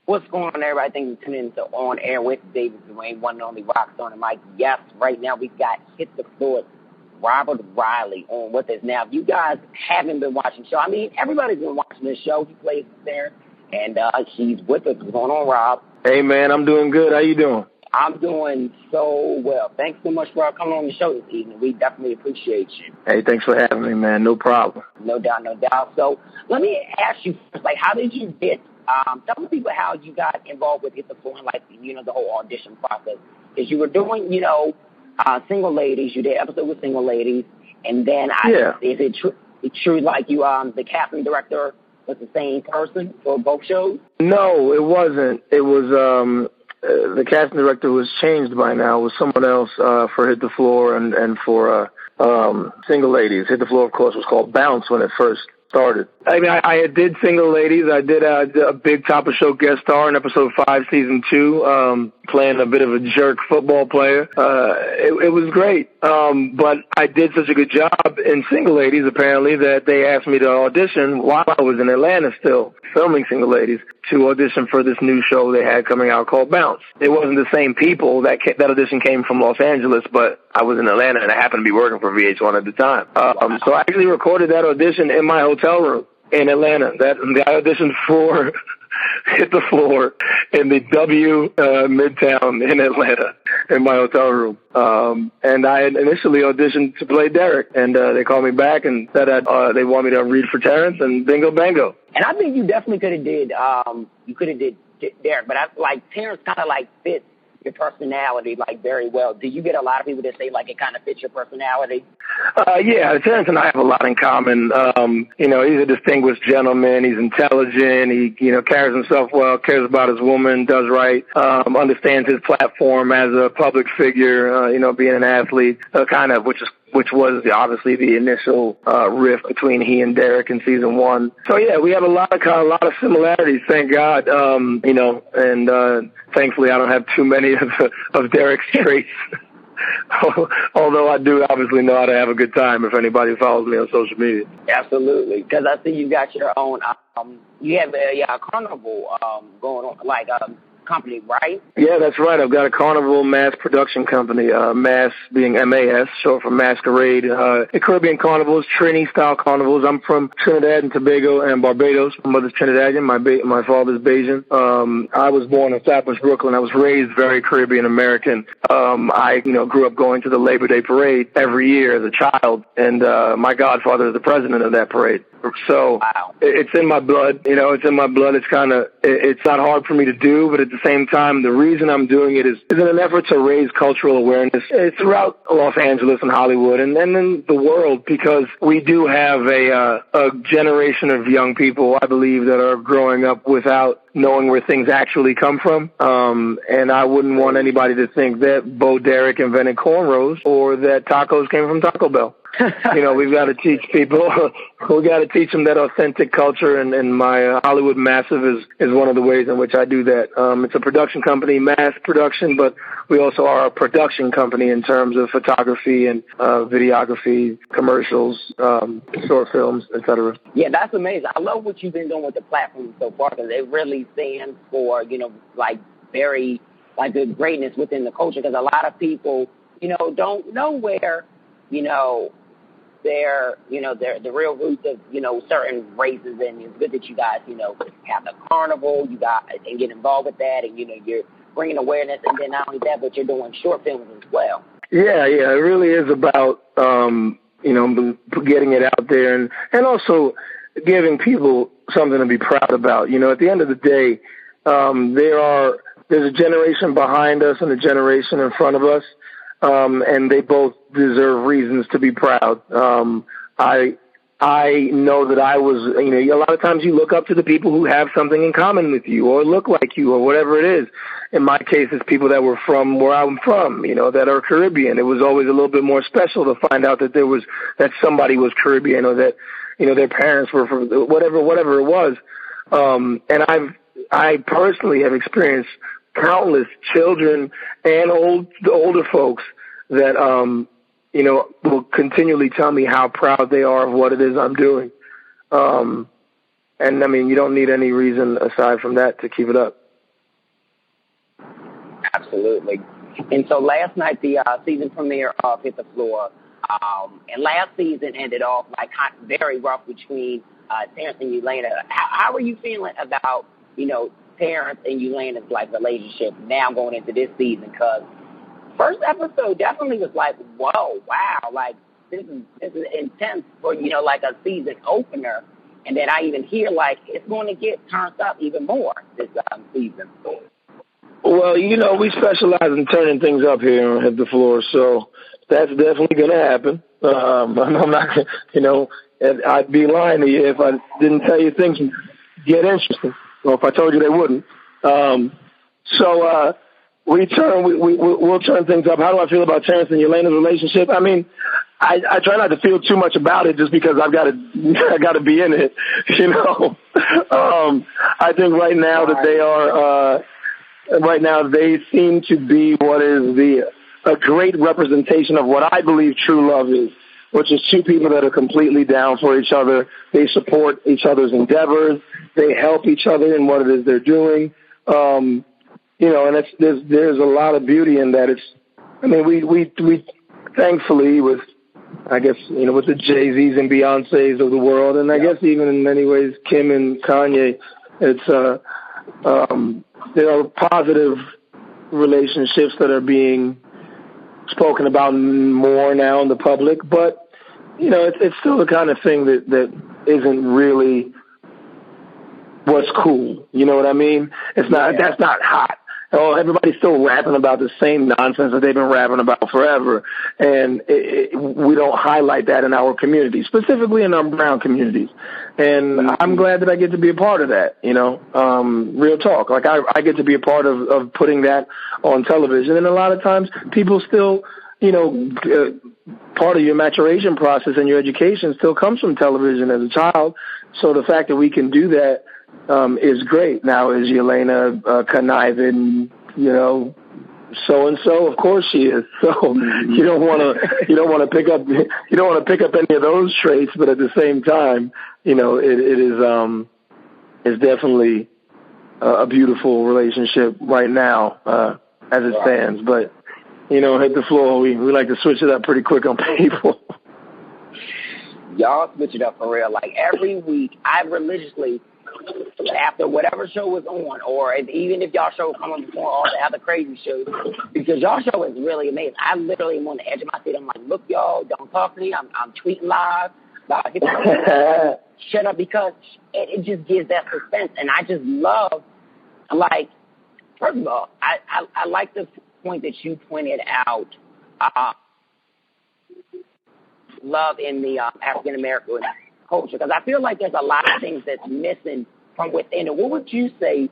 What's going on, everybody? Thank you for tuning in to On Air with David Dwayne, one and only Rockstar and Mike. Yes, right now we've got Hit the Floor, Robert Riley on with us. Now, if you guys haven't been watching the show, I mean, everybody's been watching this show. He plays there, and he's with us. What's going on, Rob? Hey, man, I'm doing good. How you doing? I'm doing so well. Thanks so much for coming on the show this evening. We definitely appreciate you. Hey, thanks for having me, man. No problem. No doubt, no doubt. So let me ask you first, like, how did you get tell people how you got involved with Hit the Floor and, like, the whole audition process. Because you were doing, Single Ladies. You did an episode with Single Ladies. And then, is it true, like, you, the casting director was the same person for both shows? No, it wasn't. It was, the casting director was changed by now. It was someone else for Hit the Floor and for Single Ladies. Hit the Floor, of course, was called Bounce when it first started. I mean, I did Single Ladies. I did a big Top of Show guest star in episode 5, season 2, playing a bit of a jerk football player. It was great. But I did such a good job in Single Ladies, apparently, that they asked me to audition while I was in Atlanta still, filming Single Ladies, to audition for this new show they had coming out called Bounce. It wasn't the same people. That audition came from Los Angeles, but I was in Atlanta and I happened to be working for VH1 at the time. So I actually recorded that audition in my hotel room in Atlanta. I auditioned for Hit the Floor in the W Midtown in Atlanta in my hotel room. And I had initially auditioned to play Derek, and they called me back and said that they want me to read for Terrence, and bingo bango. And I think you definitely could have did Derek, but Terrence kind of like fits your personality very well. Do you get a lot of people that say it kind of fits your personality? Yeah, Terrence and I have a lot in common. He's a distinguished gentleman. He's intelligent. He, carries himself well, cares about his woman, does right, understands his platform as a public figure, being an athlete, which was obviously the initial rift between he and Derek in season 1. So yeah, we have a lot of similarities, thank God. And thankfully I don't have too many of Derek's traits. Although I do obviously know how to have a good time if anybody follows me on social media. Absolutely, because I see you got your own. You have a carnival going on, company, right? Yeah, that's right. I've got a carnival mass production company, mass being MAS, short for Masquerade. Caribbean carnivals, Trini-style carnivals. I'm from Trinidad and Tobago and Barbados. My mother's Trinidadian. My father's Bajan. I was born in Flatbush, Brooklyn. I was raised very Caribbean American. I grew up going to the Labor Day parade every year as a child, and my godfather is the president of that parade. So wow. It's in my blood, it's in my blood. It's not hard for me to do, but at the same time, the reason I'm doing it is in an effort to raise cultural awareness throughout Los Angeles and Hollywood and in the world, because we do have a generation of young people, I believe, that are growing up without knowing where things actually come from. And I wouldn't want anybody to think that Bo Derek invented cornrows or that tacos came from Taco Bell. We've got to teach people. We got to teach them that authentic culture, and my Hollywood Massive is one of the ways in which I do that. It's a production company, mass production, but we also are a production company in terms of photography and videography, commercials, short films, etc. Yeah, that's amazing. I love what you've been doing with the platform so far, because it really stands for very the greatness within the culture. Because a lot of people don't know where they're the real roots of certain races, and it's good that you guys have the carnival, and get involved with that, and you're bringing awareness, and then not only that, but you're doing short films as well. Yeah, it really is about getting it out there and also giving people something to be proud about. At the end of the day, there's a generation behind us and a generation in front of us. And they both deserve reasons to be proud. I know that I was, a lot of times you look up to the people who have something in common with you or look like you or whatever it is. In my case, it's people that were from where I'm from, that are Caribbean. It was always a little bit more special to find out that somebody was Caribbean or that, their parents were from whatever it was. And I personally have experienced countless children and older folks that, will continually tell me how proud they are of what it is I'm doing. And I mean, you don't need any reason aside from that to keep it up. Absolutely. And so last night, the season premiere of Hit the Floor, and last season ended off like very rough between Terrence and Yelena. How are you feeling about, Terrence and Yelena's like relationship now going into this season? Because first episode definitely was like, whoa, wow, like this is intense for like a season opener, and then I even hear like it's going to get turned up even more this season. Well, we specialize in turning things up here on Hit the Floor, so that's definitely going to happen. I'm not, I'd be lying to you if I didn't tell you things get interesting, or if I told you they wouldn't. We'll turn things up. How do I feel about Terrence and Yelena's relationship? I mean, I try not to feel too much about it just because I got to be in it, I think right now that they are, right now they seem to be what is a great representation of what I believe true love is, which is two people that are completely down for each other. They support each other's endeavors. They help each other in what it is they're doing. And there's a lot of beauty in that. We thankfully with, I guess, with the Jay-Z's and Beyoncé's of the world, and I guess even in many ways Kim and Kanye, it's there are positive relationships that are being spoken about more now in the public, but it's still the kind of thing that isn't really what's cool. You know what I mean? It's not. That's not hot. Oh, everybody's still rapping about the same nonsense that they've been rapping about forever, and we don't highlight that in our community, specifically in our brown communities. And I'm glad that I get to be a part of that. Real talk. Like I get to be a part of putting that on television, and a lot of times people still, part of your maturation process and your education still comes from television as a child. So the fact that we can do that is great. Now, is Yelena conniving, so and so? Of course she is. So you don't want to pick up any of those traits, but at the same time, it's definitely a beautiful relationship right now as it stands. But Hit the Floor, we like to switch it up pretty quick on people. Y'all switch it up for real. Like every week, I religiously, after whatever show was on, or even if y'all show come on before all the other crazy shows, because y'all show is really amazing. I literally am on the edge of my seat. I'm like, look, y'all, don't talk to me. I'm tweeting live. Shut up, because it just gives that suspense. And I just love, like, first of all, I like the point that you pointed out, love in the African American culture, because I feel like there's a lot of things that's missing from within it. What would you say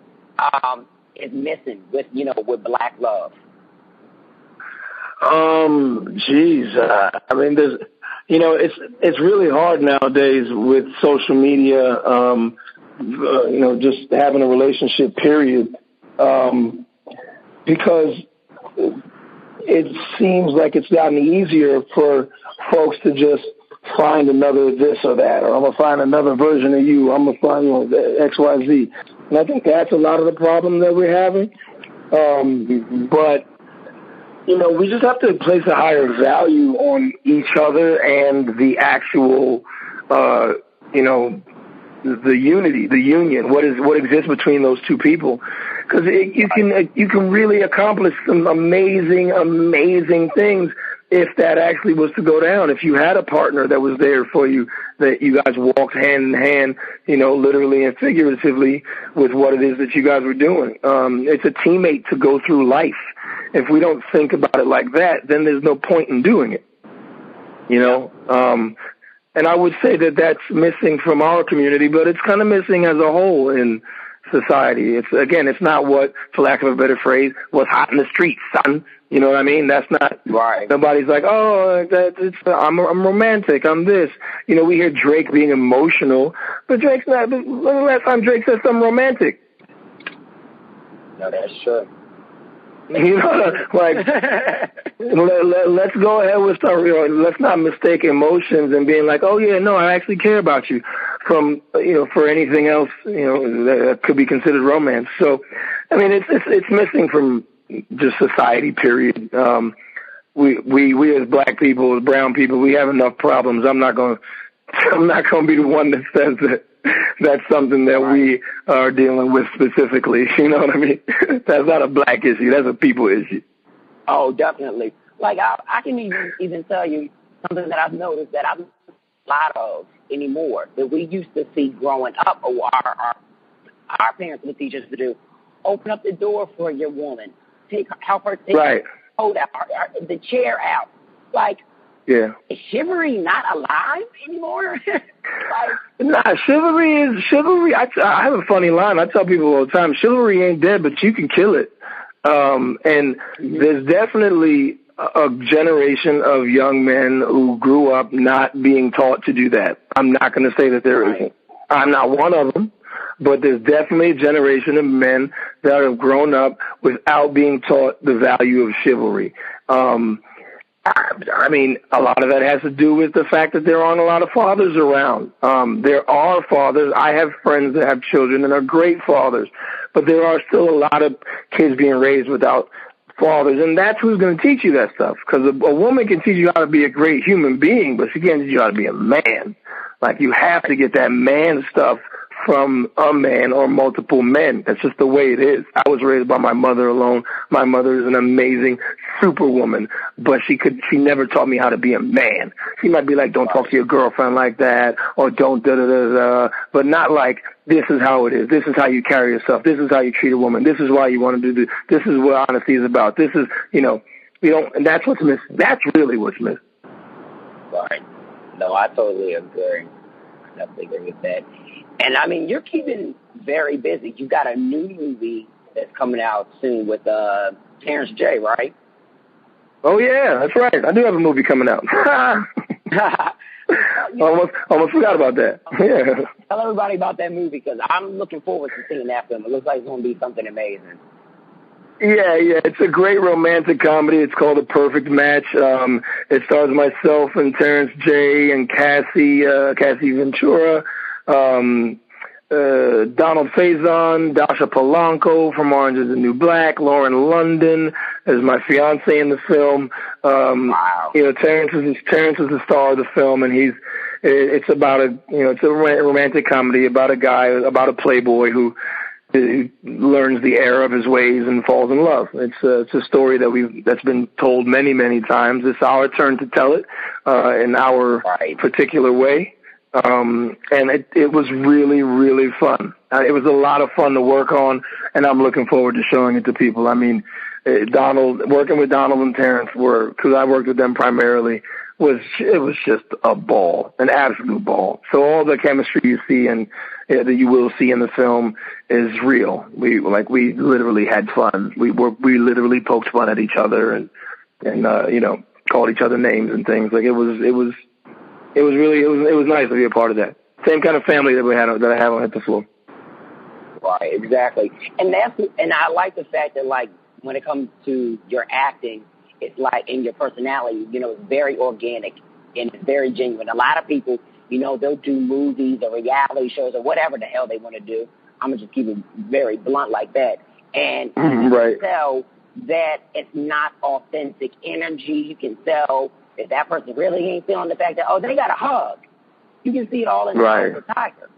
is missing with Black love? There's, it's really hard nowadays with social media, just having a relationship, period, because it seems like it's gotten easier for folks to just find another this or that, or I'm going to find another version of you. I'm going to find X, Y, Z. And I think that's a lot of the problem that we're having. But, we just have to place a higher value on each other and the actual, the unity, the union, what exists between those two people. Because you can really accomplish some amazing things if that actually was to go down. If you had a partner that was there for you, that you guys walked hand in hand, literally and figuratively with what it is that you guys were doing. It's a teammate to go through life. If we don't think about it like that, then there's no point in doing it. And I would say that that's missing from our community, but it's kind of missing as a whole in society. It's not what, for lack of a better phrase, what's hot in the streets, son. You know what I mean? That's not right. Nobody's like, I'm romantic. I'm this. We hear Drake being emotional, but Drake's not. When the last time Drake said something romantic? No, that's true. Let's go ahead with stuff. Let's not mistake emotions and being like, oh yeah, no, I actually care about you, from for anything else that could be considered romance. So, it's missing from just society, period. We as black people, as brown people, we have enough problems. I'm not going to be the one that says that that's something that we are dealing with specifically. You know what I mean? That's not a black issue. That's a people issue. Oh, definitely. Like I can even tell you something that I've noticed that I'm a lot of anymore that we used to see growing up, or our parents would teach us to do. Open up the door for your woman. Help her take the coat out, the chair out. Like, yeah, is chivalry not alive anymore? Nah, chivalry is chivalry. I have a funny line. I tell people all the time, chivalry ain't dead, but you can kill it. And there's definitely a generation of young men who grew up not being taught to do that. I'm not going to say that there isn't. I'm not one of them, but there's definitely a generation of men that have grown up without being taught the value of chivalry. I mean, a lot of that has to do with the fact that there aren't a lot of fathers around. There are fathers. I have friends that have children and are great fathers, but there are still a lot of kids being raised without fathers, and that's who's going to teach you that stuff, because a woman can teach you how to be a great human being, but she can't teach you how to be a man. Like, you have to get that man stuff from a man or multiple men. That's just the way it is. I was raised by my mother alone. My mother is an amazing superwoman, but she never taught me how to be a man. She might be like, don't talk to your girlfriend like that, or don't da-da-da-da, but not like, this is how it is. This is how you carry yourself. This is how you treat a woman. This is why you want to do this. This is what honesty is about. This is, you know, and that's what's missing. That's really what's missing. Right. No, I totally agree. I definitely agree with that. And, I mean, you're keeping very busy. You've got a new movie that's coming out soon with Terrence J, right? Oh, yeah, that's right. I do have a movie coming out. Almost forgot about that. Yeah. Tell everybody about that movie, because I'm looking forward to seeing that film. It looks like it's going to be something amazing. Yeah, it's a great romantic comedy. It's called A Perfect Match. It stars myself and Terrence J and Cassie Ventura, Donald Faison, Dasha Polanco from Orange is the New Black, Lauren London is my fiance in the film. Wow. You know, Terrence is the star of the film, and it's about it's a romantic comedy about a playboy who learns the error of his ways and falls in love. It's a story that's been told many, many times. It's our turn to tell it in our particular way. And it was really, really fun. It was a lot of fun to work on, and I'm looking forward to showing it to people. I mean, working with Donald and Terrence because I worked with them primarily, it was just a ball, an absolute ball. So all the chemistry you see and that you will see in the film is real. We literally had fun. We literally poked fun at each other and called each other names and things. Like, it was nice to be a part of that. Same kind of family that I have on Hit the Floor. Right, exactly. And I like the fact that, like, when it comes to your acting, it's like, in your personality, it's very organic and it's very genuine. A lot of people, they'll do movies or reality shows or whatever the hell they want to do. I'm gonna just keep it very blunt like that. And you can tell that it's not authentic energy. You can tell if that person really ain't feeling the fact that, they got a hug. You can see it all in the eyes of the tiger.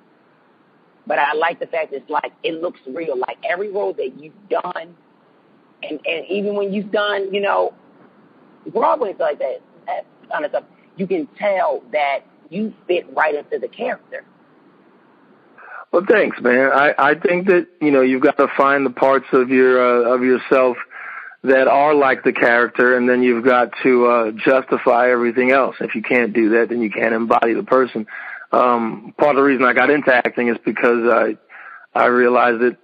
But I like the fact that it's like, it looks real. Like, every role that you've done, and even when you've done, Broadway and stuff like that kind of stuff, you can tell that you fit right into the character. Well, thanks, man. I think that, you've got to find the parts of yourself that are like the character, and then you've got to justify everything else. If you can't do that, then you can't embody the person. Part of the reason I got into acting is because I realized that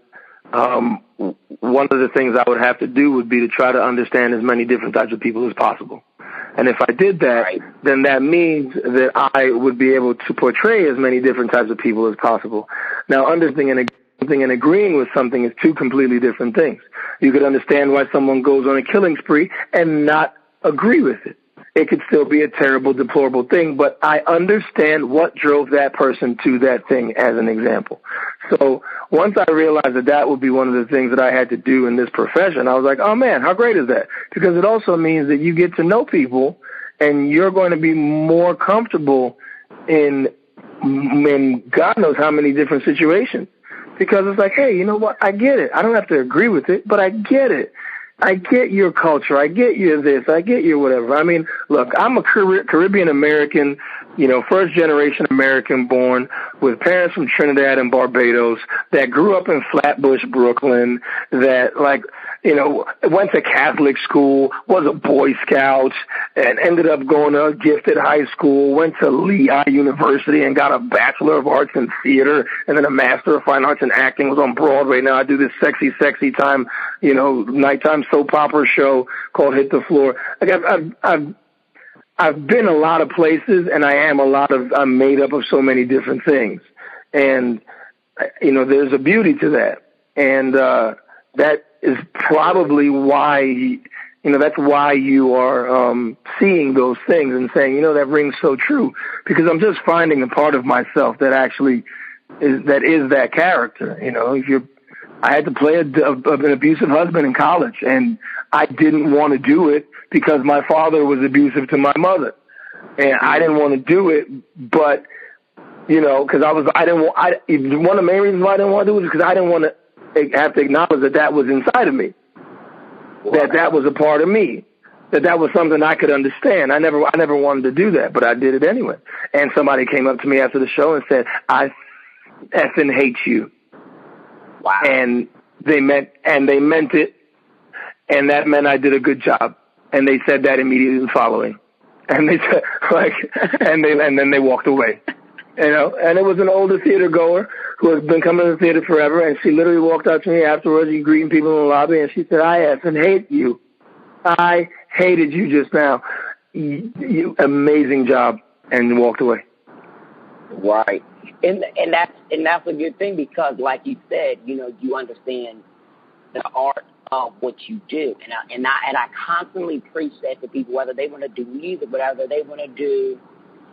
one of the things I would have to do would be to try to understand as many different types of people as possible. And if I did that, then that means that I would be able to portray as many different types of people as possible. Now, understanding and agreeing with something is two completely different things. You could understand why someone goes on a killing spree and not agree with it. It could still be a terrible, deplorable thing, but I understand what drove that person to that thing, as an example. So once I realized that that would be one of the things that I had to do in this profession, I was like, oh man, how great is that? Because it also means that you get to know people and you're going to be more comfortable in God knows how many different situations. Because it's like, hey, you know what? I get it. I don't have to agree with it, but I get it. I get your culture. I get your this. I get your whatever. I mean, look, I'm a Caribbean American, first generation American born with parents from Trinidad and Barbados that grew up in Flatbush, Brooklyn, that went to Catholic school, was a Boy Scout, and ended up going to a gifted high school, went to Lehigh University and got a Bachelor of Arts in Theater and then a Master of Fine Arts in Acting, was on Broadway. Now I do this sexy time, nighttime soap opera show called Hit the Floor. Like I've been a lot of places, and I'm made up of so many different things. And, there's a beauty to that. And that is probably why, that's why you are seeing those things and saying, that rings so true. Because I'm just finding a part of myself that actually is that character. I had to play an abusive husband in college, and I didn't want to do it because my father was abusive to my mother, and I didn't want to do it. But because one of the main reasons why I didn't want to do it is because I didn't want to have to acknowledge that was inside of me, that was a part of me, that was something I could understand. I never wanted to do that, but I did it anyway. And somebody came up to me after the show and said, "I effing hate you." Wow. And they meant it, and that meant I did a good job. And they said that immediately following, and they said and then they walked away, And it was an older theater goer who has been coming to the theater forever, and she literally walked up to me afterwards, and greeting people in the lobby, and she said, "I effing hate you. I hated you just now. You amazing job," and walked away. Right. And that's a good thing because, like you said, you understand the art of what you do, and I constantly preach that to people, whether they want to do music, whether they want to do,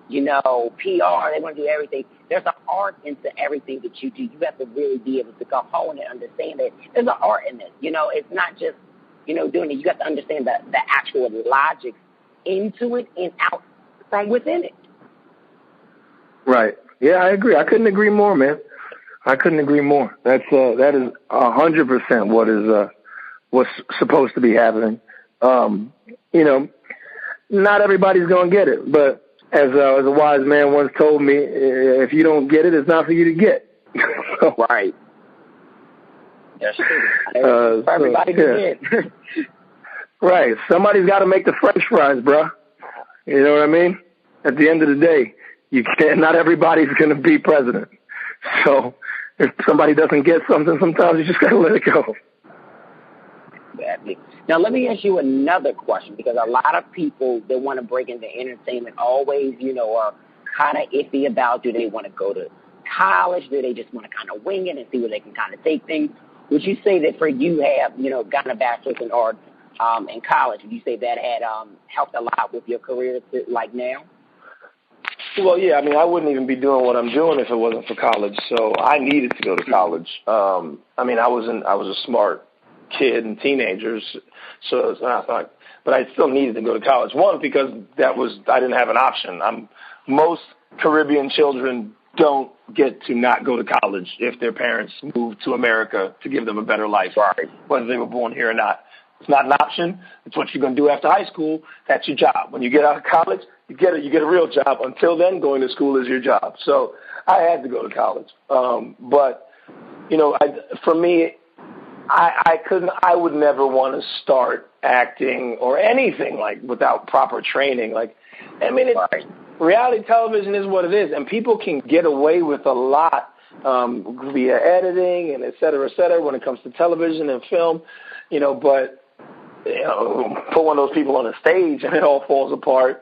PR, they want to do everything. There's an art into everything that you do. You have to really be able to come home and understand that there's an art in this. It's not just doing it. You have to understand the actual logic into it and out from within it. Right. Yeah, I agree. I couldn't agree more, man. I couldn't agree more. That is 100% what's supposed to be happening. Not everybody's gonna get it, but as a wise man once told me, if you don't get it, it's not for you to get. Right. That's true. For everybody to get. Right. Somebody's got to make the French fries, bro. You know what I mean? At the end of the day. Not everybody's going to be president. So if somebody doesn't get something, sometimes you just got to let it go. Exactly. Now, let me ask you another question, because a lot of people that want to break into entertainment always, are kind of iffy about, do they want to go to college? Do they just want to kind of wing it and see where they can kind of take things? Would you say that for you have, gotten a bachelor's in art in college, would you say that had helped a lot with your career like now? Well, yeah, I wouldn't even be doing what I'm doing if it wasn't for college. So I needed to go to college. I was a smart kid and teenager, so it's not like, but I still needed to go to college. One, because I didn't have an option. Most Caribbean children don't get to not go to college if their parents move to America to give them a better life, whether they were born here or not. It's not an option. It's what you're going to do after high school. That's your job. When you get out of college, you get a real job. Until then, going to school is your job. So I had to go to college. But for me, I would never want to start acting or anything without proper training. Reality television is what it is, and people can get away with a lot via editing and et cetera, when it comes to television and film, but put one of those people on a stage and it all falls apart,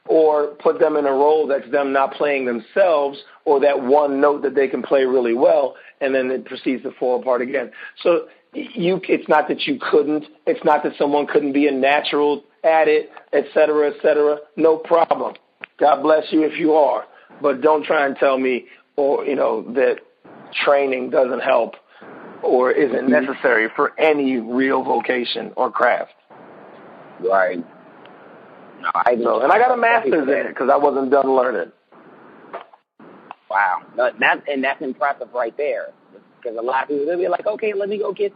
or put them in a role that's them not playing themselves, or that one note that they can play really well, and then it proceeds to fall apart again. So it's not that you couldn't, it's not that someone couldn't be a natural at it, et cetera, no problem. God bless you if you are, but don't try and tell me, or that training doesn't help or isn't necessary for any real vocation or craft. Right. No, and I got a master's in it because I wasn't done learning. Wow, that's impressive right there. Because a lot of people, they'll be like, okay, let me go get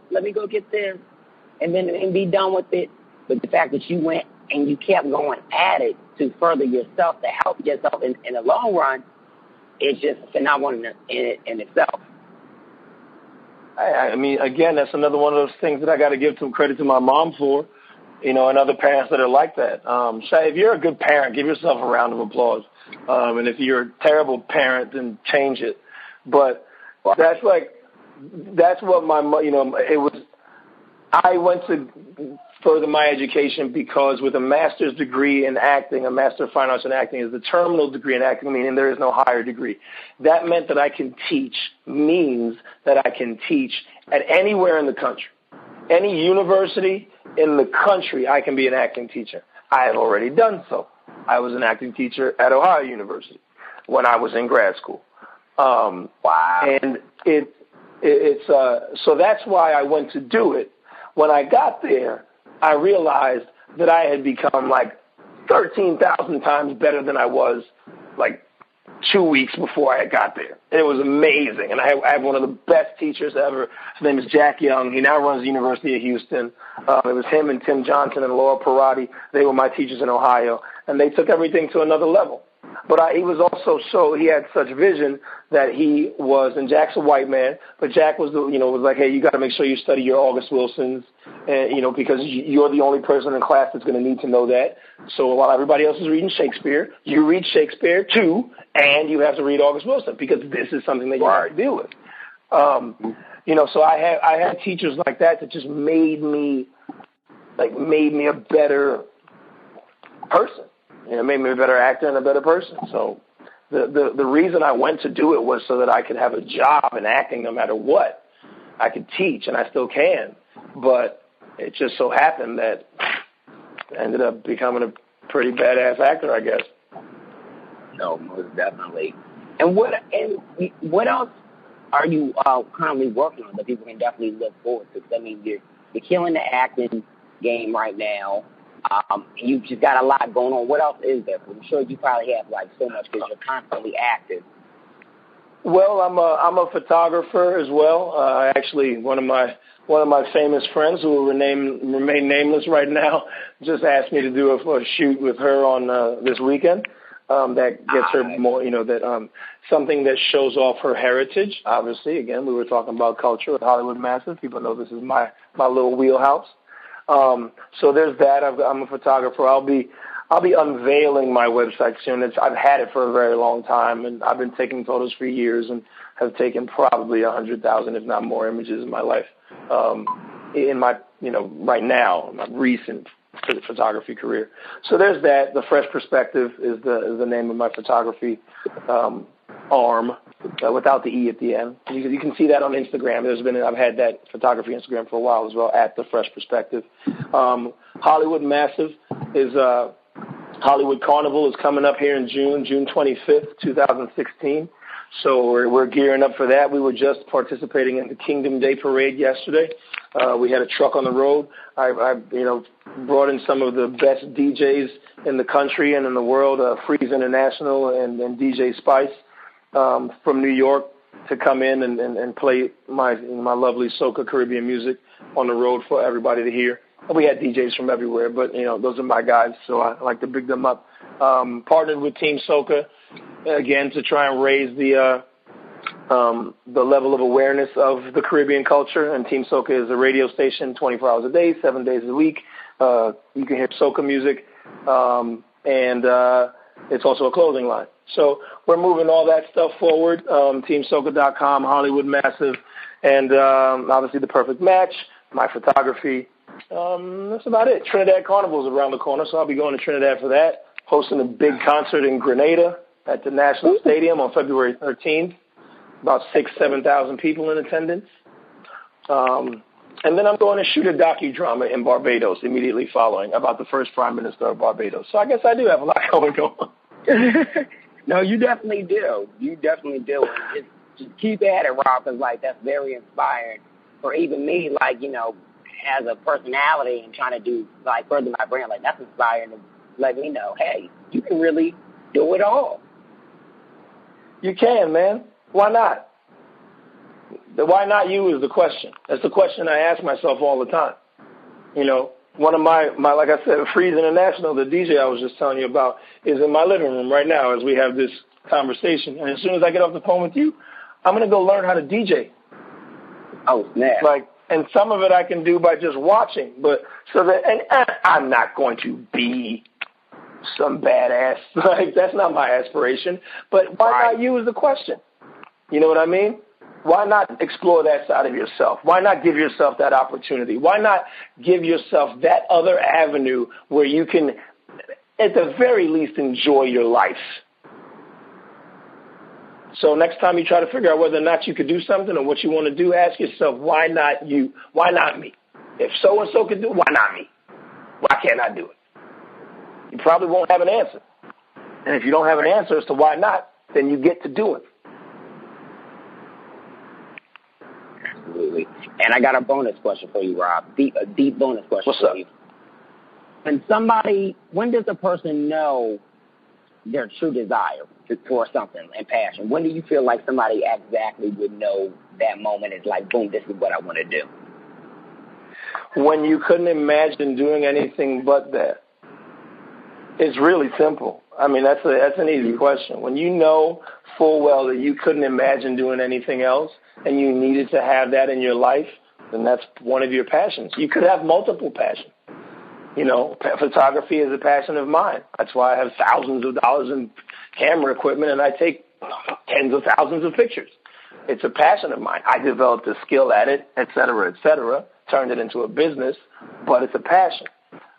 this, and be done with it. But the fact that you went and you kept going at it to further yourself, to help yourself in the long run, it's just phenomenal in itself. I mean, again, that's another one of those things that I got to give some credit to my mom for, and other parents that are like that. Shay, if you're a good parent, give yourself a round of applause. And if you're a terrible parent, then change it. But that's what it was. I went to further my education because with a master's degree in acting, a master of fine arts in acting is the terminal degree in acting, meaning there is no higher degree. That meant that I can teach, means that I can teach at anywhere in the country. Any university in the country, I can be an acting teacher. I have already done so. I was an acting teacher at Ohio University when I was in grad school. Wow. And it's so that's why I went to do it. When I got there, I realized that I had become like 13,000 times better than I was like 2 weeks before I got there. And it was amazing. And I have one of the best teachers ever. His name is Jack Young. He now runs the University of Houston. It was him and Tim Johnson and Laura Parati. They were my teachers in Ohio. And they took everything to another level. But he was also he had such vision that he was, and Jack's a white man, but Jack was was like, hey, you got to make sure you study your August Wilsons, and because you're the only person in class that's going to need to know that. So while everybody else is reading Shakespeare, you read Shakespeare too, and you have to read August Wilson because this is something that you have to deal with. So I had teachers like that just made me a better person. Made me a better actor and a better person. So the reason I went to do it was so that I could have a job in acting no matter what. I could teach, and I still can. But it just so happened that I ended up becoming a pretty badass actor, I guess. No, most definitely. And what else are you currently working on that people can definitely look forward to? Because, I mean, you're killing the acting game right now. You've just got a lot going on. What else is there? I'm sure you probably have so much because you're constantly active. Well, I'm a photographer as well. Actually, one of my famous friends who will remain nameless right now just asked me to do a shoot with her on this weekend. That gets her more, something that shows off her heritage. Obviously, again, we were talking about culture with Hollywood Massive. People know this is my little wheelhouse. So there's that. I'm a photographer. I'll be unveiling my website soon. I've had it for a very long time, and I've been taking photos for years and have taken probably 100,000, if not more, images in my life. In my, right now, my recent photography career. So there's that. The Fresh Perspective is the name of my photography arm, without the E at the end. You can see that on Instagram. I've had that photography Instagram for a while as well, at The Fresh Perspective. Hollywood Massive is Hollywood Carnival is coming up here in June 25th, 2016. So we're gearing up for that. We were just participating in the Kingdom Day Parade yesterday. We had a truck on the road. I brought in some of the best DJs in the country and in the world, Freeze International and DJ Spice from New York, to come in and play my lovely soca Caribbean music on the road for everybody to hear. We had DJs from everywhere, but those are my guys, so I like to big them up. Partnered with Team Soca again to try and raise the level of awareness of the Caribbean culture. And Team Soca is a radio station 24 hours a day, 7 days a week. You can hear soca music, and it's also a clothing line. So we're moving all that stuff forward. TeamSoca.com, Hollywood Massive, and obviously The Perfect Match, my photography. That's about it. Trinidad Carnival's around the corner, so I'll be going to Trinidad for that. Hosting a big concert in Grenada at the National Stadium on February 13th. About 7,000 people in attendance. And then I'm going to shoot a docudrama in Barbados immediately following about the first Prime Minister of Barbados. So I guess I do have a lot going on. No, you definitely do. You definitely do. just keep at it, Rob, because, like, that's very inspiring for even me, like, you know, as a personality and trying to do, like, further my brand. Like, that's inspiring to let me know, hey, you can really do it all. You can, man. Why not? The why not you is the question. That's the question I ask myself all the time. You know, one of my like I said, Freeze International, the DJ I was just telling you about, is in my living room right now as we have this conversation. And as soon as I get off the phone with you, I'm going to go learn how to DJ. Oh, snap. Like, and some of it I can do by just watching. But so that, and I'm not going to be some badass. Like, that's not my aspiration. But why not you is the question. You know what I mean? Why not explore that side of yourself? Why not give yourself that opportunity? Why not give yourself that other avenue where you can, at the very least, enjoy your life? So next time you try to figure out whether or not you could do something or what you want to do, ask yourself, why not you? Why not me? If so-and-so could do it, why not me? Why can't I do it? You probably won't have an answer. And if you don't have an answer as to why not, then you get to do it. Absolutely. And I got a bonus question for you, Rob. A deep bonus question for you. When does a person know their true desire for something and passion? When do you feel like somebody exactly would know that moment is like, boom, this is what I want to do? When you couldn't imagine doing anything but that. It's really simple. I mean, that's an easy question. When you know full well that you couldn't imagine doing anything else and you needed to have that in your life, then that's one of your passions. You could have multiple passions. You know, photography is a passion of mine. That's why I have thousands of dollars in camera equipment and I take tens of thousands of pictures. It's a passion of mine. I developed a skill at it, et cetera, turned it into a business, but it's a passion.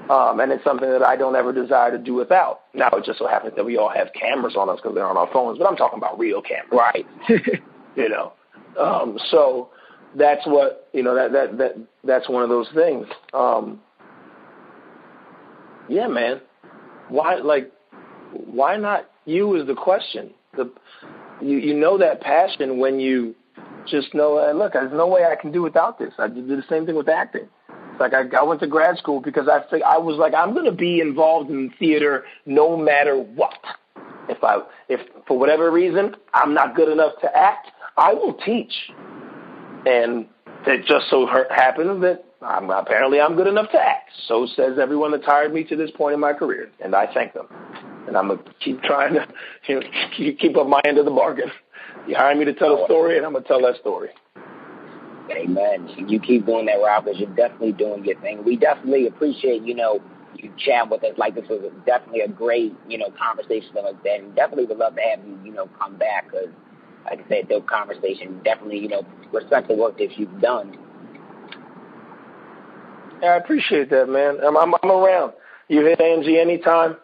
And it's something that I don't ever desire to do without. Now, it just so happens that we all have cameras on us because they're on our phones, but I'm talking about real cameras. Right. You know, so that's what, you know, that's one of those things. Yeah, man. Why not you is the question. You know that passion when you just know, look, there's no way I can do without this. I did the same thing with acting. It's like I went to grad school because I was like, I'm going to be involved in theater no matter what. If for whatever reason I'm not good enough to act, I will teach. And it just so happens that I'm good enough to act. So says everyone that's hired me to this point in my career, and I thank them. And I'm going to keep trying to keep up my end of the bargain. You hire me to tell a story, and I'm going to tell that story. Amen. You keep doing that, Rob, because you're definitely doing your thing. We definitely appreciate, you chat with us. Like, this was definitely a great, conversation like that. And definitely would love to have you, come back because, like I said, the conversation definitely, respect the work that you've done. Yeah, I appreciate that, man. I'm around. You hit Angie anytime.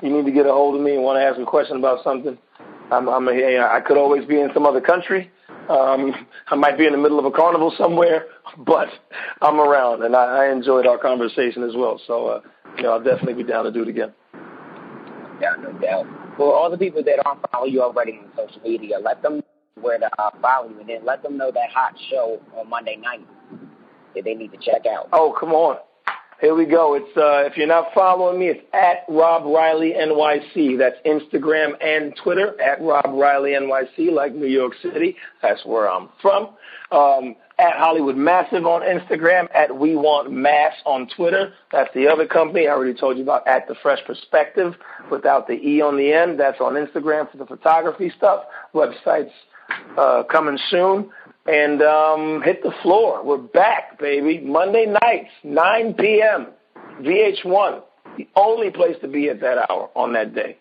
You need to get a hold of me and want to ask a question about something. I could always be in some other country. I might be in the middle of a carnival somewhere, but I'm around, and I enjoyed our conversation as well. So, I'll definitely be down to do it again. Yeah, no doubt. For all the people that aren't following you already on social media, let them know where to follow you, and then let them know that hot show on Monday night that they need to check out. Oh, come on. Here we go. It's if you're not following me, it's at Rob Riley NYC. That's Instagram and Twitter, at Rob Riley NYC, like New York City. That's where I'm from. At Hollywood Massive on Instagram, at We Want Mass on Twitter. That's the other company I already told you about, at The Fresh Perspective, without the E on the end. That's on Instagram for the photography stuff. Website's coming soon. And hit the floor. We're back, baby. Monday nights, 9 p.m., VH1. The only place to be at that hour on that day.